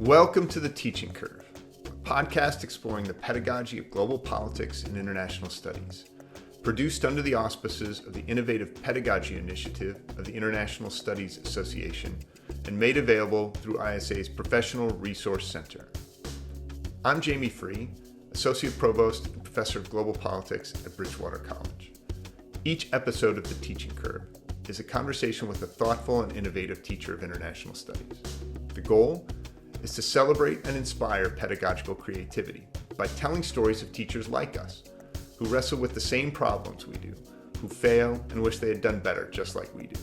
Welcome to The Teaching Curve, a podcast exploring the pedagogy of global politics and international studies, produced under the auspices of the innovative Pedagogy initiative of the International Studies Association and made available through ISA's Professional Resource Center. I'm Jamie Free, Associate Provost and Professor of Global Politics at Bridgewater College. Each episode of The Teaching Curve is a conversation with a thoughtful and innovative teacher of international studies. The goal is to celebrate and inspire pedagogical creativity by telling stories of teachers like us, who wrestle with the same problems we do, who fail and wish they had done better just like we do.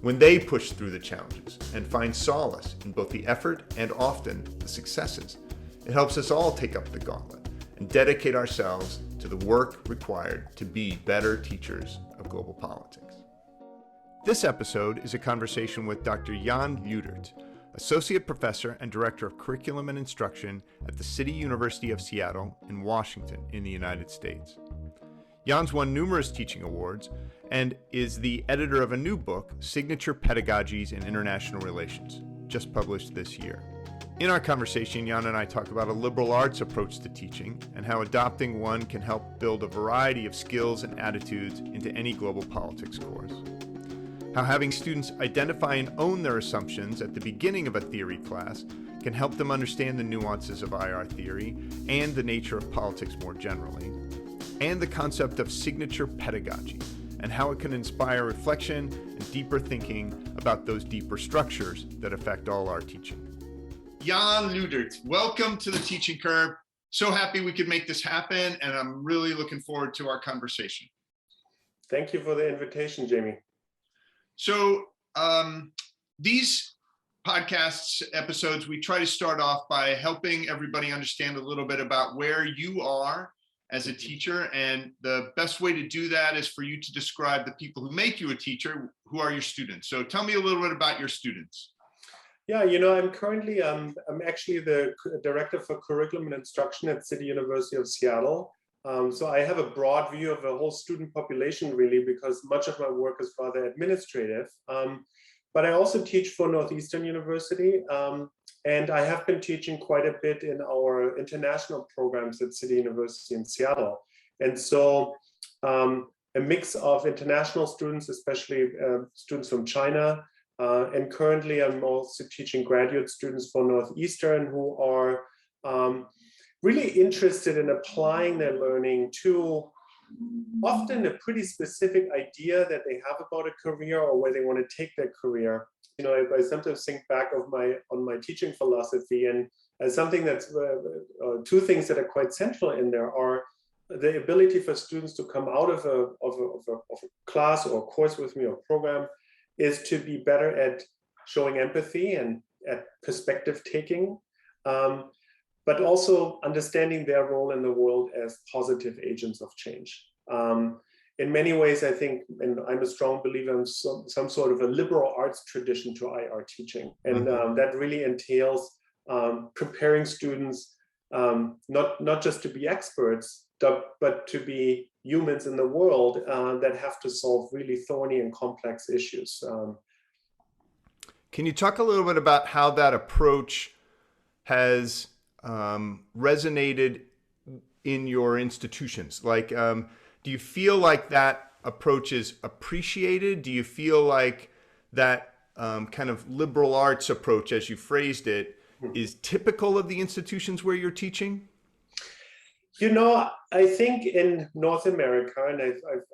When they push through the challenges and find solace in both the effort and often the successes, it helps us all take up the gauntlet and dedicate ourselves to the work required to be better teachers of global politics. This episode is a conversation with Dr. Jan Luedert, Associate Professor and Director of Curriculum and Instruction at the City University of Seattle in Washington in the United States. Jan's won numerous teaching awards and is the editor of a new book, Signature Pedagogies in International Relations, just published this year. In our conversation, Jan and I talk about a liberal arts approach to teaching and how adopting one can help build a variety of skills and attitudes into any global politics course. How having students identify and own their assumptions at the beginning of a theory class can help them understand the nuances of IR theory and the nature of politics more generally, and the concept of signature pedagogy and how it can inspire reflection and deeper thinking about those deeper structures that affect all our teaching. Jan Luedert, welcome to The Teaching Curve. So happy we could make this happen, and I'm really looking forward to our conversation. Thank you for the invitation, Jamie. So these podcasts episodes, we try to start off by helping everybody understand a little bit about where you are as a teacher. And the best way to do that is for you to describe the people who make you a teacher, who are your students. So tell me a little bit about your students. Yeah, I'm currently, I'm actually the Director for Curriculum and Instruction at City University of Seattle. So I have a broad view of the whole student population, really, because much of my work is rather administrative. But I also teach for Northeastern University, and I have been teaching quite a bit in our international programs at City University in Seattle. And so a mix of international students, especially students from China, and currently I'm also teaching graduate students for Northeastern who are really interested in applying their learning to often a pretty specific idea that they have about a career or where they want to take their career. I sometimes think back on my teaching philosophy, and something that's two things that are quite central in there are the ability for students to come out of a class or a course with me or program is to be better at showing empathy and at perspective taking. But also understanding their role in the world as positive agents of change. In many ways, I think, and I'm a strong believer in some sort of a liberal arts tradition to IR teaching. And that really entails preparing students not just to be experts, but to be humans in the world that have to solve really thorny and complex issues. Can you talk a little bit about how that approach has resonated in your institutions? Like, do you feel like that approach is appreciated? Do you feel like that kind of liberal arts approach, as you phrased it, is typical of the institutions where you're teaching? I think in North America, and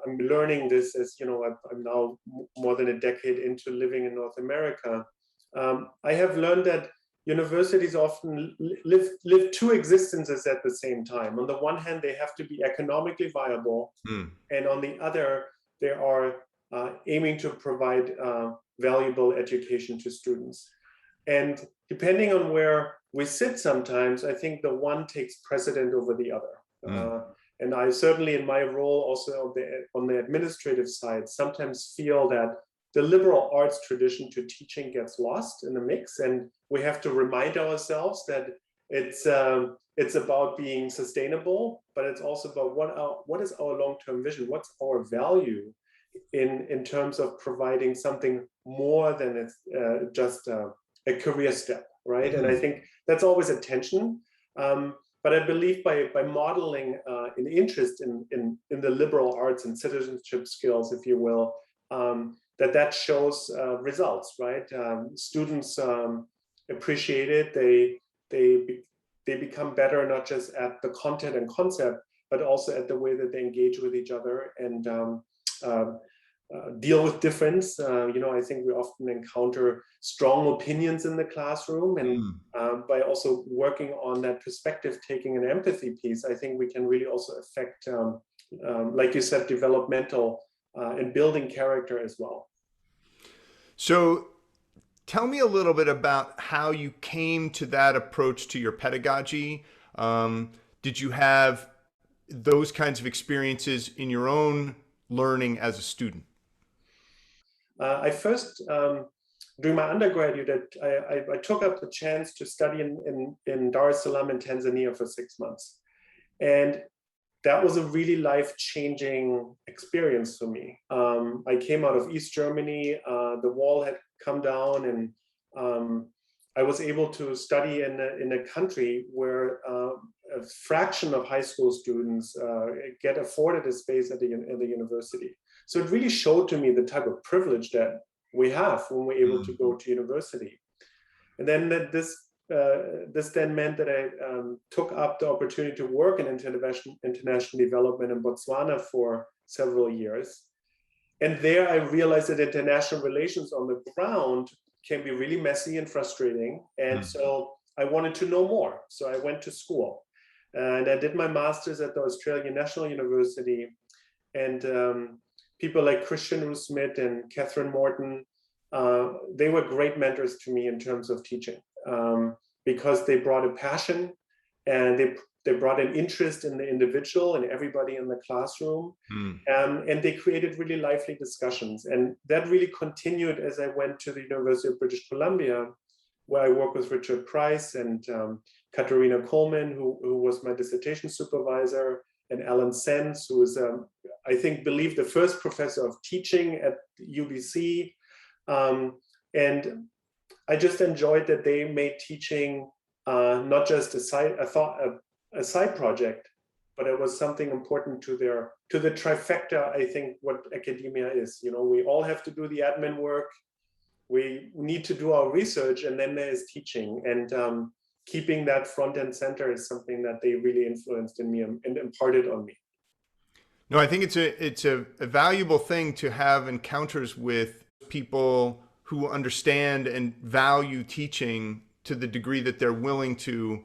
I'm learning this as, I'm now more than a decade into living in North America, I have learned that universities often live two existences at the same time. On the one hand, they have to be economically viable, and on the other, they are aiming to provide valuable education to students. And depending on where we sit sometimes, I think the one takes precedent over the other. And I certainly, in my role also on the administrative side, sometimes feel that the liberal arts tradition to teaching gets lost in the mix, and we have to remind ourselves that it's about being sustainable, but it's also about what is our long-term vision, what's our value in terms of providing something more than just a career step. right? And I think that's always a tension. But I believe by modeling an interest in the liberal arts and citizenship skills, if you will, that shows results, right? Students appreciate it. They become better not just at the content and concept, but also at the way that they engage with each other and deal with difference. I think we often encounter strong opinions in the classroom, and by also working on that perspective taking and empathy piece, I think we can really also affect, like you said, developmental and building character as well. So tell me a little bit about how you came to that approach to your pedagogy. Did you have those kinds of experiences in your own learning as a student? I first, during my undergraduate, I took up the chance to study in Dar es Salaam in Tanzania for 6 months. And that was a really life-changing experience for me. I came out of East Germany, the wall had come down, and I was able to study in a country where a fraction of high school students get afforded a space at the university. So it really showed to me the type of privilege that we have when we're able to go to university. And then this then meant that I took up the opportunity to work in international development in Botswana for several years. And there I realized that international relations on the ground can be really messy and frustrating. And so I wanted to know more. So I went to school and I did my master's at the Australian National University. And people like Christian Roos-Smith and Catherine Morton, they were great mentors to me in terms of teaching. Because they brought a passion and they brought an interest in the individual and everybody in the classroom. And they created really lively discussions. And that really continued as I went to the University of British Columbia, where I worked with Richard Price and Katharina Coleman, who was my dissertation supervisor, and Alan Sens, who is, I think, believed the first professor of teaching at UBC. And I just enjoyed that they made teaching not just a side project, but it was something important to the trifecta. I think what academia is. We all have to do the admin work. We need to do our research, and then there is teaching. And keeping that front and center is something that they really influenced in me and imparted on me. No, I think it's a valuable thing to have encounters with people who understand and value teaching to the degree that they're willing to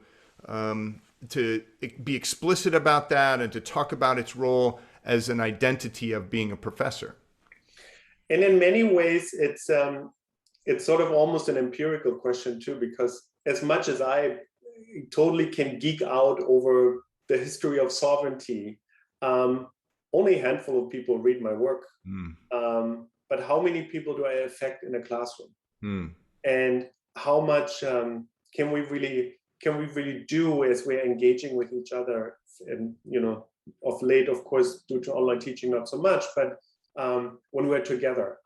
be explicit about that and to talk about its role as an identity of being a professor. And in many ways, it's sort of almost an empirical question too, because as much as I totally can geek out over the history of sovereignty, only a handful of people read my work. But how many people do I affect in a classroom? And how much can we really do as we're engaging with each other? And of late, of course, due to online teaching, not so much, but when we're together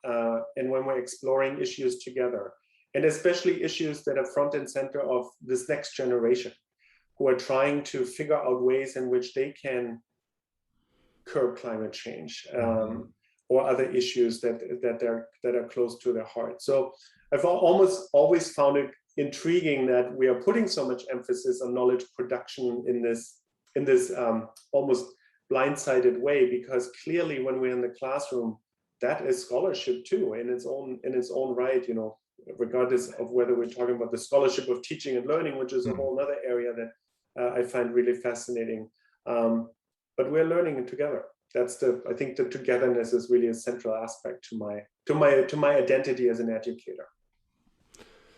and when we're exploring issues together, and especially issues that are front and center of this next generation, who are trying to figure out ways in which they can curb climate change. Or other issues that are close to their heart. So I've almost always found it intriguing that we are putting so much emphasis on knowledge production in this almost blindsided way, because clearly when we're in the classroom, that is scholarship too, in its own right. Regardless of whether we're talking about the scholarship of teaching and learning, which is a whole other area that I find really fascinating. But we're learning together. I think the togetherness is really a central aspect to my identity as an educator.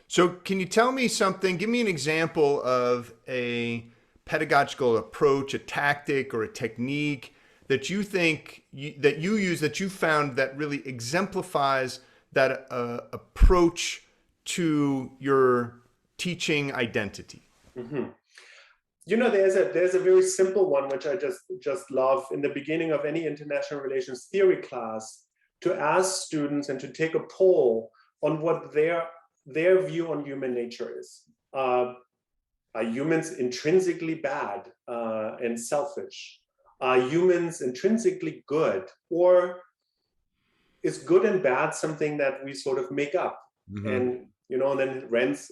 So can you tell me something, give me an example of a pedagogical approach, a tactic or a technique that you think that you use, that you found that really exemplifies that approach to your teaching identity? There's a very simple one, which I just love in the beginning of any international relations theory class, to ask students and to take a poll on what their view on human nature is. Are humans intrinsically bad and selfish? Are humans intrinsically good? Or is good and bad something that we sort of make up? And, and then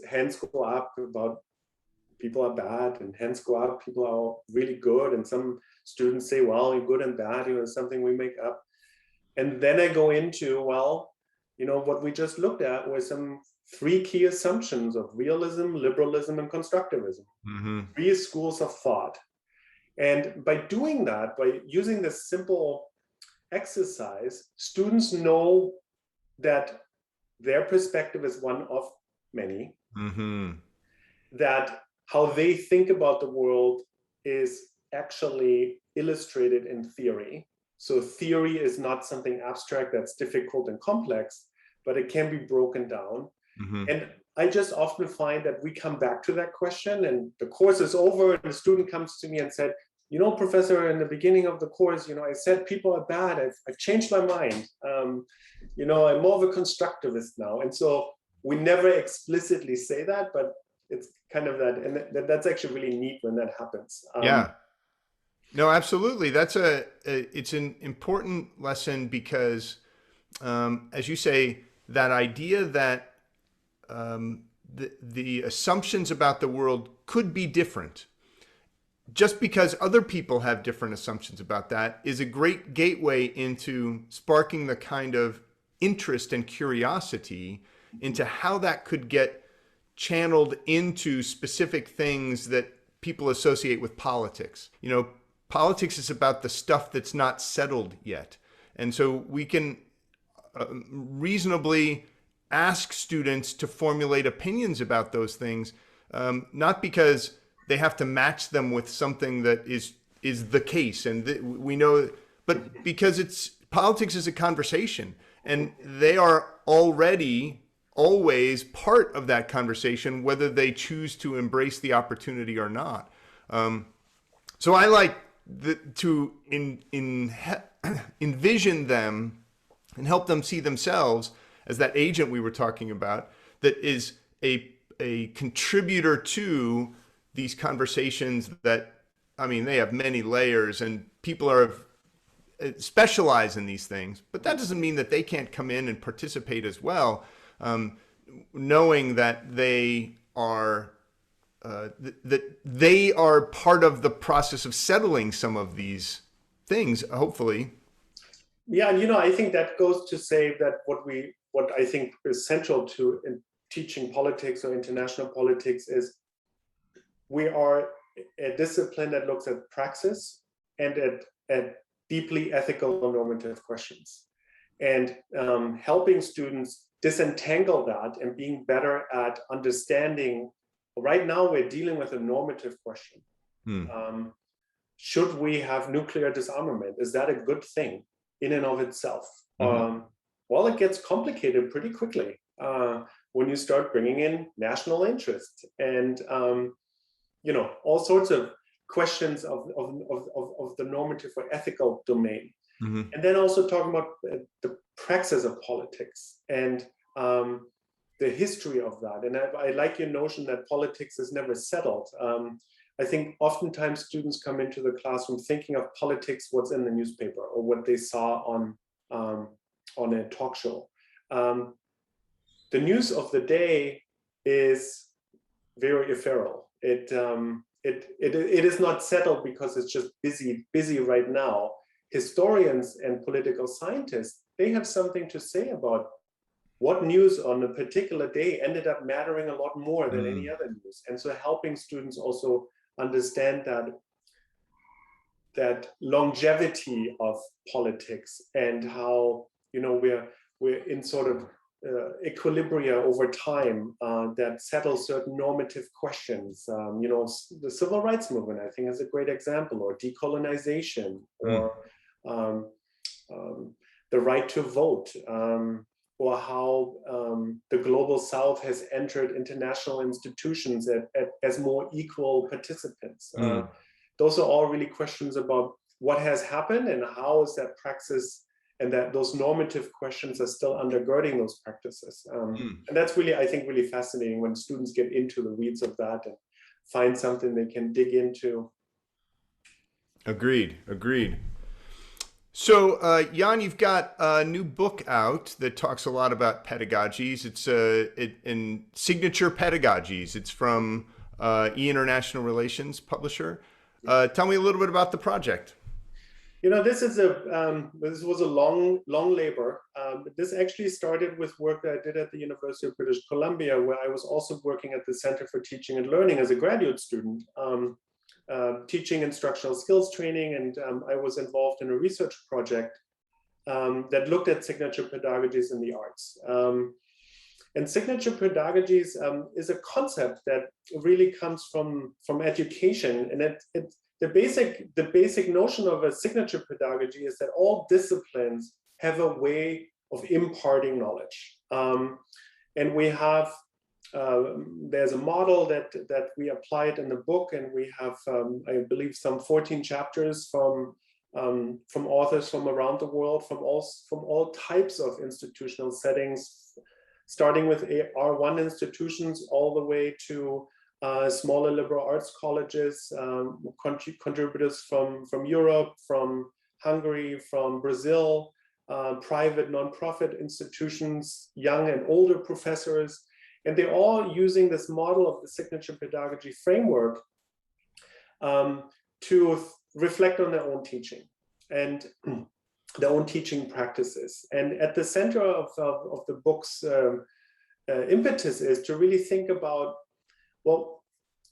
hands go up about people are bad, and hands go up, people are really good. And some students say, well, good and bad, is something we make up. And then I go into, well, what we just looked at was some 3 key assumptions of realism, liberalism, and constructivism. 3 schools of thought. And by doing that, by using this simple exercise, students know that their perspective is one of many, that how they think about the world is actually illustrated in theory. So theory is not something abstract that's difficult and complex, but it can be broken down. And I just often find that we come back to that question, and the course is over, and the student comes to me and said, professor, in the beginning of the course, I said people are bad. I've changed my mind. I'm more of a constructivist now. And so we never explicitly say that, but it's kind of that, and that's actually really neat when that happens. Yeah. No, absolutely. It's an important lesson because, as you say, that idea that the assumptions about the world could be different, just because other people have different assumptions about that, is a great gateway into sparking the kind of interest and curiosity into how that could get channeled into specific things that people associate with politics. Politics is about the stuff that's not settled yet. And so we can reasonably ask students to formulate opinions about those things, not because they have to match them with something that is the case. And we know, but because politics is a conversation, and they are already always part of that conversation, whether they choose to embrace the opportunity or not. So I like to envision them and help them see themselves as that agent we were talking about, that is a contributor to these conversations that, they have many layers, and people specialize in these things, but that doesn't mean that they can't come in and participate as well, knowing that they are part of the process of settling some of these things, hopefully. Yeah, I think that goes to say that what I think is central to teaching politics or international politics is we are a discipline that looks at praxis and at deeply ethical and normative questions, and helping students disentangle that and being better at understanding. Right now, we're dealing with a normative question. Should we have nuclear disarmament? Is that a good thing in and of itself? Well, it gets complicated pretty quickly when you start bringing in national interest and all sorts of questions of the normative or ethical domain. And then also talking about the praxis of politics and the history of that. And I like your notion that politics is never settled. I think oftentimes students come into the classroom thinking of politics, what's in the newspaper or what they saw on a talk show. The news of the day is very ephemeral. It is not settled because it's just busy right now. Historians and political scientists, they have something to say about what news on a particular day ended up mattering a lot more than any other news. And so helping students also understand that longevity of politics and how we're in sort of equilibria over time that settle certain normative questions. The civil rights movement, I think, is a great example, or decolonization, or the right to vote, or how the global South has entered international institutions as more equal participants. Those are all really questions about what has happened and how is that praxis and that those normative questions are still undergirding those practices. And that's really, I think, really fascinating when students get into the weeds of that and find something they can dig into. Agreed. So, Jan, you've got a new book out that talks a lot about pedagogies. It's in Signature Pedagogies. It's from International Relations publisher. Tell me a little bit about the project. This was a long labor. This actually started with work that I did at the University of British Columbia, where I was also working at the Center for Teaching and Learning as a graduate student, teaching instructional skills training, and I was involved in a research project that looked at signature pedagogies in the arts. And signature pedagogies is a concept that really comes from education, and the basic notion of a signature pedagogy is that all disciplines have a way of imparting knowledge. And we have, there's a model that we applied in the book, and we have, I believe, some 14 chapters from authors from around the world, from all types of institutional settings, starting with R1 institutions all the way to smaller liberal arts colleges, contributors from Europe, from Hungary, from Brazil, private nonprofit institutions, young and older professors, and they're all using this model of the signature pedagogy framework to reflect on their own teaching and their own teaching practices. And at the center of the book's impetus is to really think about, well,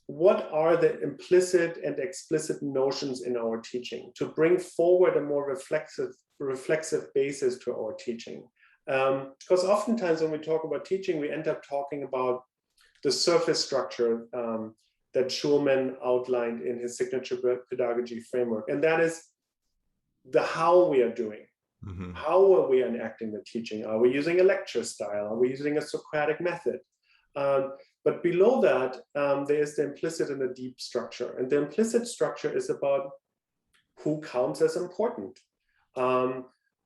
what are the implicit and explicit notions in our teaching to bring forward a more reflexive basis to our teaching? Because oftentimes when we talk about teaching, we end up talking about the surface structure that Schulman outlined in his signature pedagogy framework. And that is the how we are doing. Mm-hmm. How are we enacting the teaching? Are we using a lecture style? Are we using a Socratic method? But below that, there is the implicit and the deep structure. And the implicit structure is about who counts as important.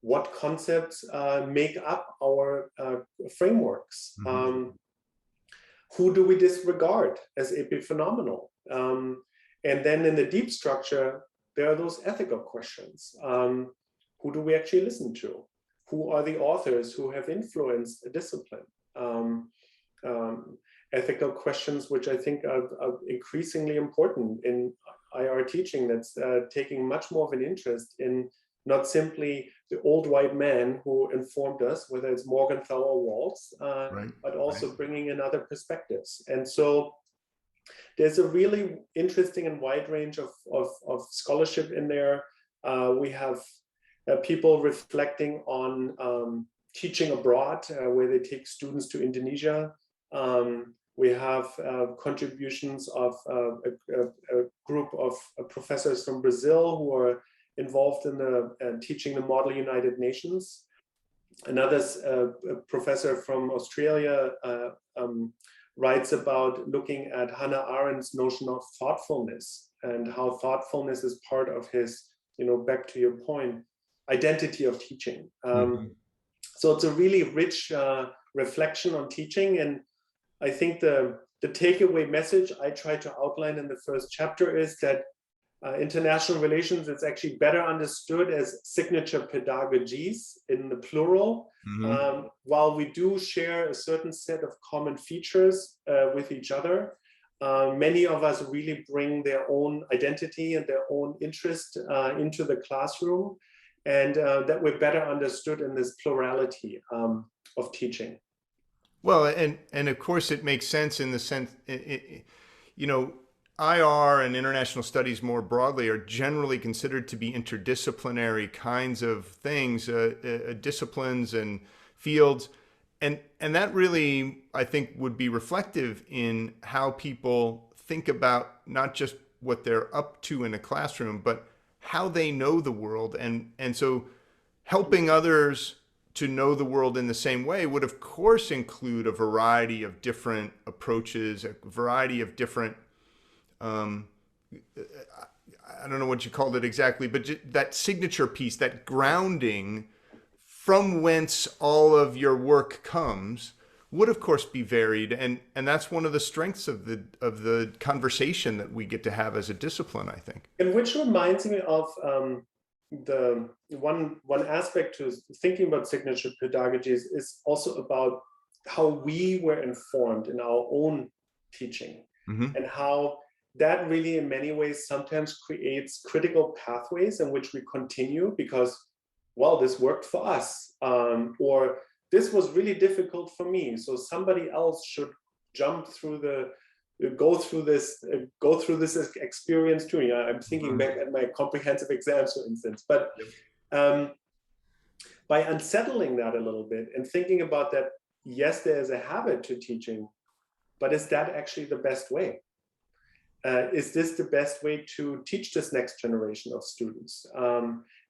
What concepts make up our frameworks? Mm-hmm. Who do we disregard as epiphenomenal? And then in the deep structure, there are those ethical questions. Who do we actually listen to? Who are the authors who have influenced a discipline? Ethical questions, which I think are increasingly important in IR teaching, that's taking much more of an interest in not simply the old white man who informed us, whether it's Morgenthau or Waltz, right, but also bringing in other perspectives. And so there's a really interesting and wide range of scholarship in there. We have people reflecting on teaching abroad, where they take students to Indonesia. We have contributions of a group of professors from Brazil who are involved in teaching the Model United Nations. Another professor from Australia writes about looking at Hannah Arendt's notion of thoughtfulness and how thoughtfulness is part of his, back to your point, identity of teaching. Mm-hmm. So it's a really rich reflection on teaching. And I think the takeaway message I try to outline in the first chapter is that international relations is actually better understood as signature pedagogies in the plural. Mm-hmm. While we do share a certain set of common features with each other, many of us really bring their own identity and their own interest into the classroom, and that we're better understood in this plurality of teaching. Well, and of course it makes sense in the sense, IR and international studies more broadly are generally considered to be interdisciplinary kinds of things, disciplines and fields. And that really, I think, would be reflective in how people think about not just what they're up to in a classroom, but how they know the world. And so helping others to know the world in the same way would, of course, include a variety of different approaches, a variety of different I don't know what you called it exactly, but that signature piece, that grounding from whence all of your work comes would of course be varied, and that's one of the strengths of the conversation that we get to have as a discipline, I think. And which reminds me of the one aspect to thinking about signature pedagogies is also about how we were informed in our own teaching, and how that really in many ways sometimes creates critical pathways in which we continue because, well, this worked for us, or this was really difficult for me, so somebody else should go through this experience too. I'm thinking back at my comprehensive exams, for instance. But by unsettling that a little bit and thinking about that, yes, there is a habit to teaching, but is that actually the best way? Is this the best way to teach this next generation of students?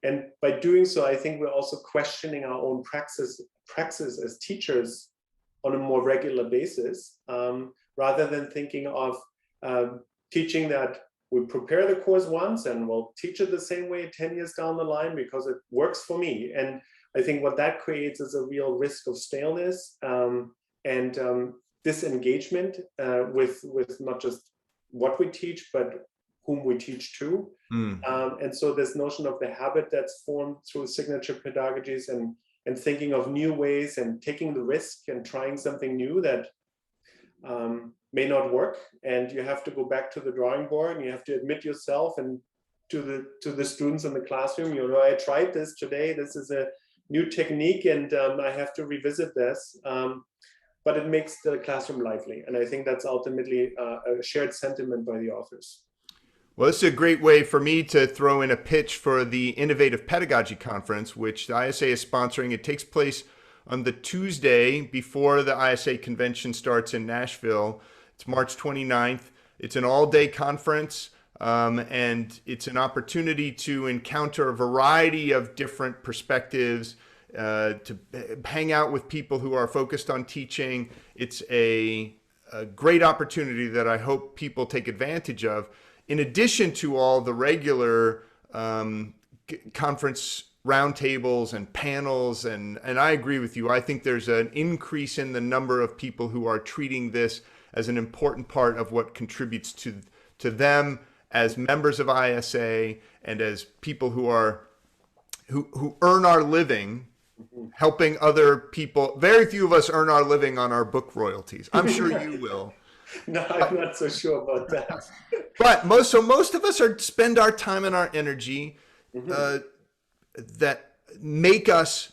And by doing so, I think we're also questioning our own praxis as teachers on a more regular basis, rather than thinking of teaching that we prepare the course once and we'll teach it the same way 10 years down the line because it works for me. And I think what that creates is a real risk of staleness and disengagement with not just what we teach, but whom we teach to. And so this notion of the habit that's formed through signature pedagogies and thinking of new ways and taking the risk and trying something new that may not work, and you have to go back to the drawing board and you have to admit yourself and to the students in the classroom, I tried this today, this is a new technique, and I have to revisit this, but it makes the classroom lively, and I think that's ultimately a shared sentiment by the authors. Well, this is a great way for me to throw in a pitch for the Innovative Pedagogy Conference, which the ISA is sponsoring. It takes place on the Tuesday before the ISA convention starts in Nashville. It's March 29th. It's an all-day conference, and it's an opportunity to encounter a variety of different perspectives, to hang out with people who are focused on teaching. It's a great opportunity that I hope people take advantage of, in addition to all the regular conference roundtables and panels. And I agree with you. I think there's an increase in the number of people who are treating this as an important part of what contributes to them as members of ISA and as people who earn our living helping other people. Very few of us earn our living on our book royalties. I'm sure you will. No, I'm not so sure about that. But most of us spend our time and our energy that make us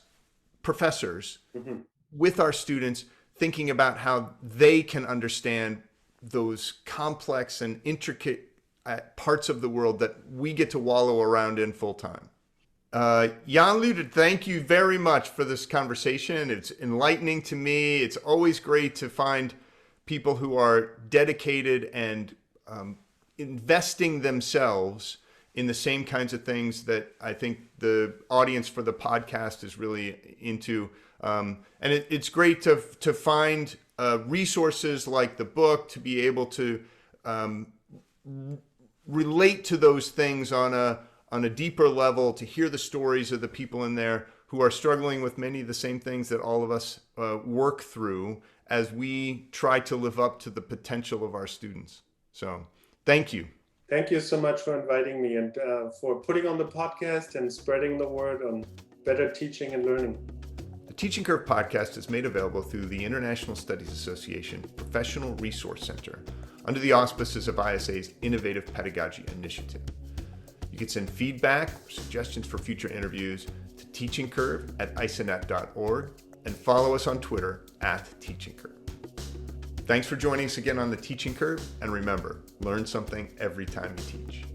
professors with our students, thinking about how they can understand those complex and intricate parts of the world that we get to wallow around in full time. Jan Luedert, thank you very much for this conversation. It's enlightening to me. It's always great to find people who are dedicated and investing themselves in the same kinds of things that I think the audience for the podcast is really into. And it's great to find resources like the book to be able to relate to those things on a deeper level, to hear the stories of the people in there who are struggling with many of the same things that all of us work through as we try to live up to the potential of our students. So thank you. Thank you so much for inviting me and for putting on the podcast and spreading the word on better teaching and learning. The Teaching Curve podcast is made available through the International Studies Association Professional Resource Center under the auspices of ISA's Innovative Pedagogy Initiative. You can send feedback or suggestions for future interviews to teachingcurve@isanet.org and follow us on Twitter @TeachingCurve. Thanks for joining us again on The Teaching Curve, and remember, learn something every time you teach.